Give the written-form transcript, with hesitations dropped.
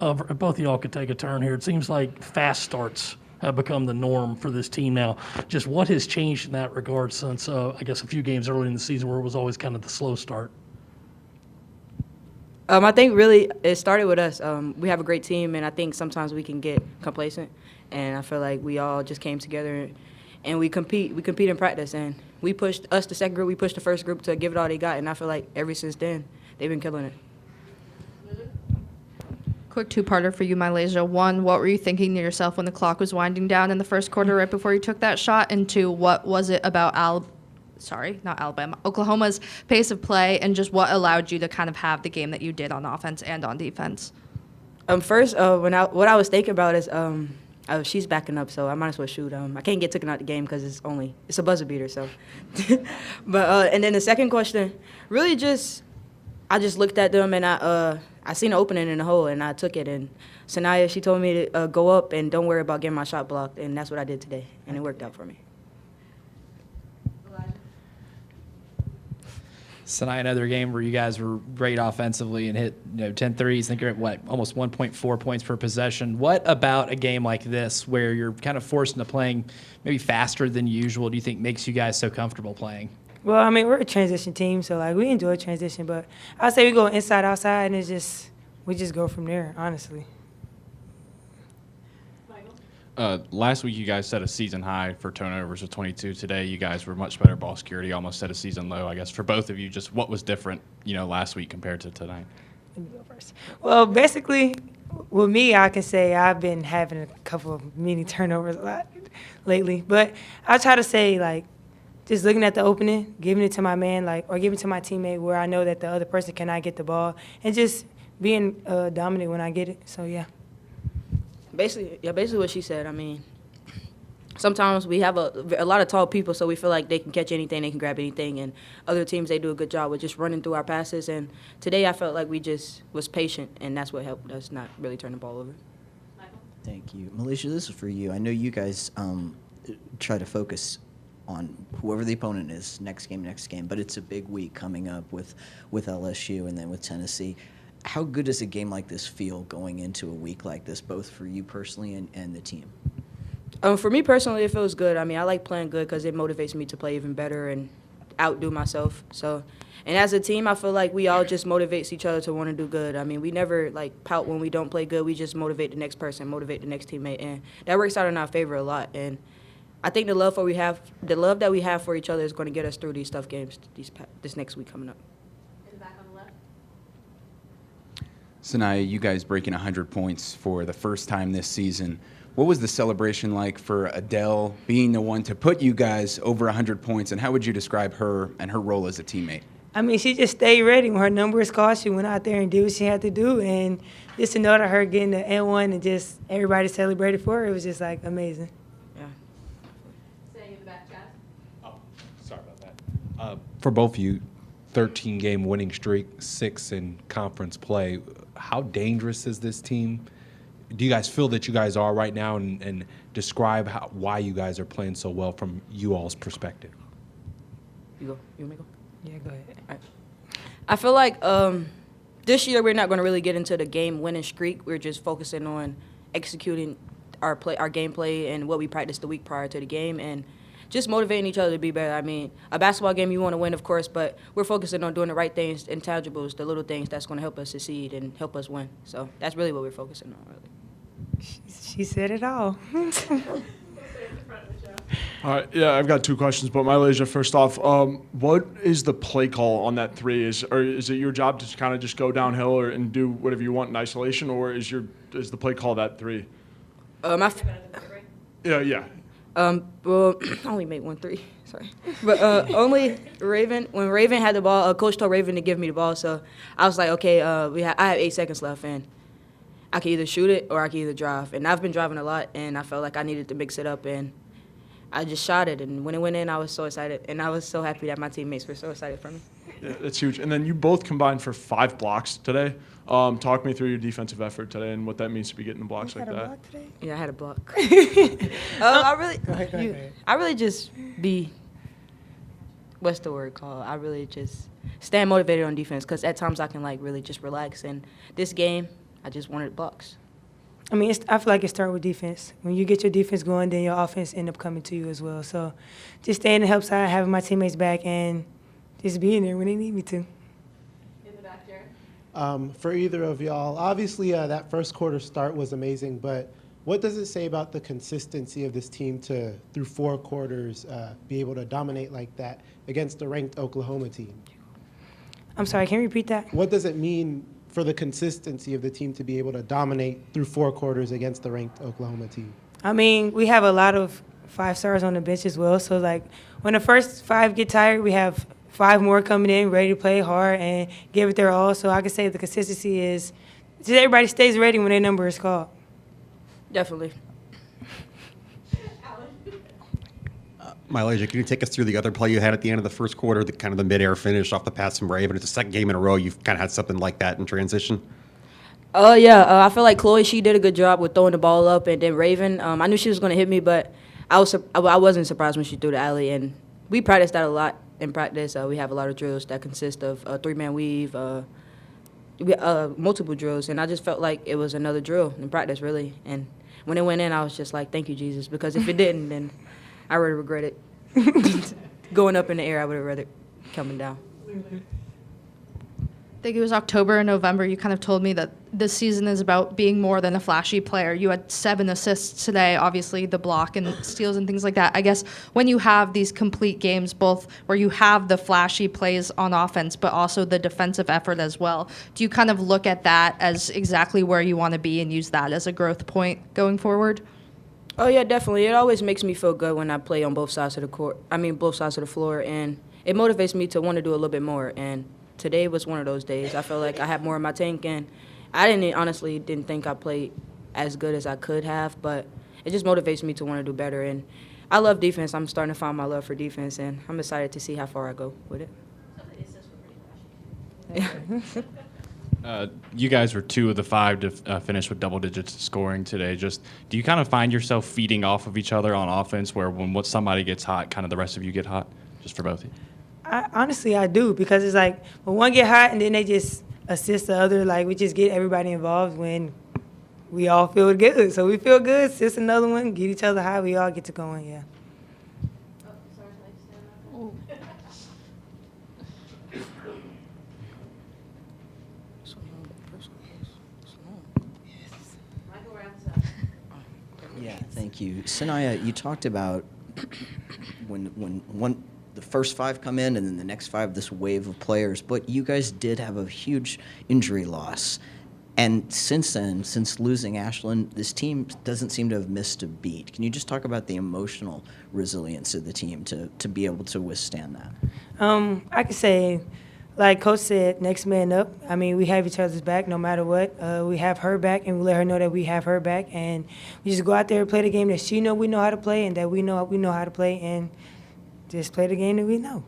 if both of y'all could take a turn here. It seems like fast starts have become the norm for this team now. Just what has changed in that regard since, I guess, a few games early in the season where it was always kind of the slow start? I think really it started with us. We have a great team, and I think sometimes we can get complacent. And I feel like we all just came together, and we compete. We compete in practice, and we pushed us, the second group. We pushed the first group to give it all they got, and I feel like ever since then they've been killing it. Quick two-parter for you, MiLaysia. One, what were you thinking to yourself when the clock was winding down in the first quarter right before you took that shot? And two, what was it about Oklahoma's pace of play, and just what allowed you to kind of have the game that you did on offense and on defense? First, what I was thinking about is she's backing up, so I might as well shoot. I can't get taken out the game because it's a buzzer beater. So, but and then the second question, really I just looked at them and I seen an opening in the hole and I took it. And Sania, she told me to go up and don't worry about getting my shot blocked, and that's what I did today, and it worked out for me. Tonight, another game where you guys were great offensively and hit 10 threes. I think you're at almost 1.4 points per possession. What about a game like this where you're kind of forced into playing maybe faster than usual do you think makes you guys so comfortable playing? Well, I mean, we're a transition team, so we enjoy transition, but I'd say we go inside, outside, and we just go from there, honestly. Last week you guys set a season high for turnovers with 22. Today you guys were much better ball security, almost set a season low. I guess for both of you, just what was different, last week compared to tonight? Let me go first. Well, basically, with me, I can say I've been having a couple of mini turnovers a lot lately, but I try to say just looking at the opening, giving it to my man, or giving it to my teammate where I know that the other person cannot get the ball, and just being dominant when I get it. So yeah. Basically what she said. I mean, sometimes we have a lot of tall people, so we feel like they can catch anything, they can grab anything, and other teams, they do a good job with just running through our passes. And today I felt like we just was patient, and that's what helped us not really turn the ball over. Thank you. MiLaysia, this is for you. I know you guys try to focus on whoever the opponent is next game, but it's a big week coming up with LSU and then with Tennessee. How good does a game like this feel going into a week like this, both for you personally and the team? For me personally, it feels good. I mean, I like playing good because it motivates me to play even better and outdo myself. So, and as a team, I feel like we all just motivates each other to want to do good. I mean, we never pout when we don't play good. We just motivate the next person, motivate the next teammate, and that works out in our favor a lot. And I think the love that we have for each other is going to get us through these tough games this next week coming up. Sania, you guys breaking 100 points for the first time this season. What was the celebration like for Adele being the one to put you guys over 100 points, and how would you describe her and her role as a teammate? I mean, she just stayed ready. When her number was called, she went out there and did what she had to do. And just to know that her getting the N1 and just everybody celebrated for her, it was just amazing. Yeah. Staying in the back, Chad. Oh, sorry about that. For both of you, 13-game winning streak, 6 in conference play. How dangerous is this team? Do you guys feel that you guys are right now, and describe why you guys are playing so well from you all's perspective? You go. You want me to go? Yeah, go ahead. All right. I feel like this year we're not going to really get into the game-winning streak. We're just focusing on executing our gameplay and what we practiced the week prior to the game, and just motivating each other to be better. I mean, a basketball game you want to win, of course, but we're focusing on doing the right things, intangibles, the little things that's going to help us succeed and help us win. So that's really what we're focusing on, really. She said it all. All right, yeah, I've got two questions, but MiLaysia, first off, what is the play call on that three? Is it your job to kind of just go downhill and do whatever you want in isolation, or is the play call that three? Yeah. Well, I only made 1 3. Sorry, but only Raven. When Raven had the ball, Coach told Raven to give me the ball, so I was like, okay, I have 8 seconds left, and I can either shoot it or I can either drive. And I've been driving a lot, and I felt like I needed to mix it up, and I just shot it. And when it went in, I was so excited, and I was so happy that my teammates were so excited for me. Yeah, that's huge. And then you both combined for 5 blocks today. Talk me through your defensive effort today and what that means to be getting the blocks like that. You had a block today? Yeah, I had a block. Go ahead. I really just be, what's the word called? I really just stand motivated on defense, because at times I can really just relax. And this game, I just wanted blocks. I mean, I feel like it starts with defense. When you get your defense going, then your offense end up coming to you as well. So just staying in the help side, having my teammates back, and just being there when they need me to. For either of y'all, obviously that first quarter start was amazing, but what does it say about the consistency of this team to, through 4 quarters, be able to dominate like that against a ranked Oklahoma team? I'm sorry, can you repeat that? What does it mean for the consistency of the team to be able to dominate through 4 quarters against the ranked Oklahoma team? I mean, we have a lot of 5 stars on the bench as well. So, like, when the first 5 get tired, we have 5 more coming in, ready to play hard and give it their all. So I can say the consistency is just everybody stays ready when their number is called. Definitely. MiLaysia, can you take us through the other play you had at the end of the first quarter, the kind of the mid-air finish off the pass from Raven? It's the second game in a row you've kind of had something like that in transition. Oh, yeah. I feel like Chloe, she did a good job with throwing the ball up. And then Raven, I knew she was going to hit me, but I wasn't surprised when she threw the alley. And we practiced that a lot in practice. We have a lot of drills that consist of a 3-man weave, multiple drills. And I just felt like it was another drill in practice, really. And when it went in, I was just like, thank you, Jesus. Because if it didn't, then I would have regretted going up in the air. I would have rather coming down. I think it was October and November, you kind of told me that this season is about being more than a flashy player. You had 7 assists today, obviously the block and steals and things like that. I guess when you have these complete games, both where you have the flashy plays on offense, but also the defensive effort as well, do you kind of look at that as exactly where you want to be and use that as a growth point going forward? Oh, yeah, definitely. It always makes me feel good when I play on both sides of the court. Both sides of the floor, and it motivates me to want to do a little bit more. And today was one of those days. I felt like I had more in my tank, and I honestly didn't think I played as good as I could have, but it just motivates me to want to do better. And I love defense. I'm starting to find my love for defense, and I'm excited to see how far I go with it. You guys were 2 of the 5 to finish with double digits scoring today. Just do you kind of find yourself feeding off of each other on offense, where when somebody gets hot, kind of the rest of you get hot, just for both of you? Honestly, I do, because it's like when one get hot and then they just assist the other, like we just get everybody involved when we all feel good. So we feel good, assist another one, get each other high, we all get to going, yeah. Yeah, thank you. Sania, you talked about when the first 5 come in and then the next 5, this wave of players, but you guys did have a huge injury loss. And since then, since losing Ashlyn, this team doesn't seem to have missed a beat. Can you just talk about the emotional resilience of the team to be able to withstand that? I could say, like Coach said, next man up. I mean, we have each other's back no matter what. We have her back, and we let her know that we have her back. And we just go out there and play the game that she know we know how to play, and that we know how to play, and just play the game that we know.